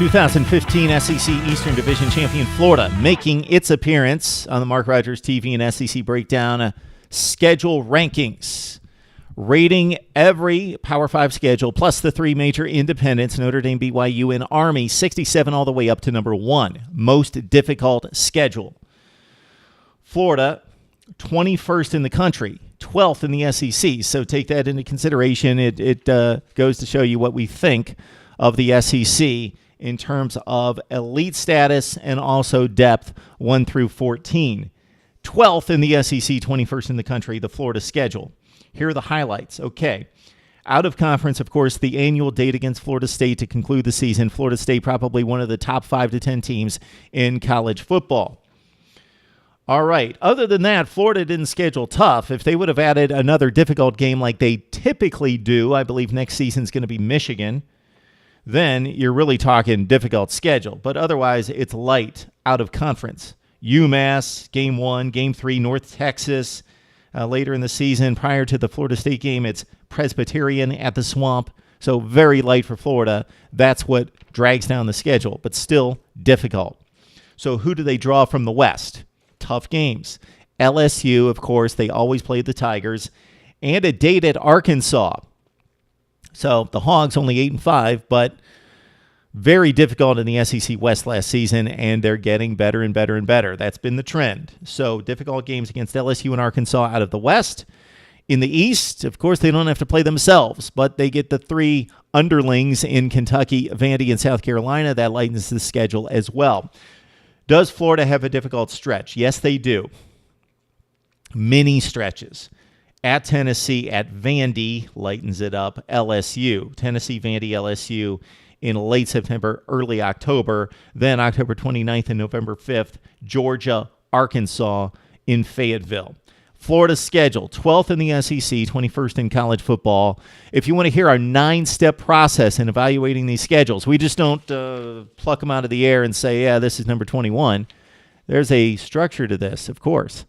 2015 SEC Eastern Division champion Florida making its appearance on the Mark Rogers TV and SEC Breakdown schedule rankings, rating every Power 5 schedule plus the three major independents, Notre Dame, BYU, and Army, 67 all the way up to number 1, most difficult schedule. Florida, 21st in the country, 12th in the SEC, so take that into consideration. It goes to show you what we think of the SEC in terms of elite status and also depth, 1 through 14. 12th in the SEC, 21st in the country, the Florida schedule. Here are the highlights. Okay. Out of conference, of course, the annual date against Florida State to conclude the season. Florida State probably one of the top 5 to 10 teams in college football. All right. Other than that, Florida didn't schedule tough. If they would have added another difficult game like they typically do, I believe next season's going to be Michigan, then you're really talking difficult schedule. But otherwise, it's light out of conference. UMass, Game 1, Game 3, North Texas. Later in the season, prior to the Florida State game, it's Presbyterian at the Swamp. So very light for Florida. That's what drags down the schedule, but still difficult. So who do they draw from the West? Tough games. LSU, of course, they always play the Tigers. And a date at Arkansas. So the Hogs only 8-5, but very difficult in the SEC West last season, and they're getting better and better and better. That's been the trend. So difficult games against LSU and Arkansas out of the West. In the East, of course, they don't have to play themselves, but they get the 3 underlings in Kentucky, Vandy, and South Carolina. That lightens the schedule as well. Does Florida have a difficult stretch? Yes, they do. Mini stretches. At Tennessee, at Vandy, lightens it up. LSU, Tennessee, Vandy, LSU in late September, early October. Then October 29th and November 5th, Georgia, Arkansas in Fayetteville. Florida's schedule, 12th in the SEC, 21st in college football. If you want to hear our 9-step process in evaluating these schedules, we just don't pluck them out of the air and say, yeah, this is number 21. There's a structure to this, of course.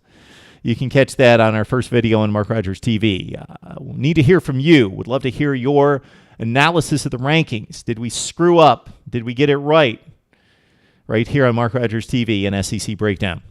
You can catch that on our first video on Mark Rogers TV. Need to hear from you. Would love to hear your analysis of the rankings. Did we screw up? Did we get it right? Right here on Mark Rogers TV and SEC Breakdown.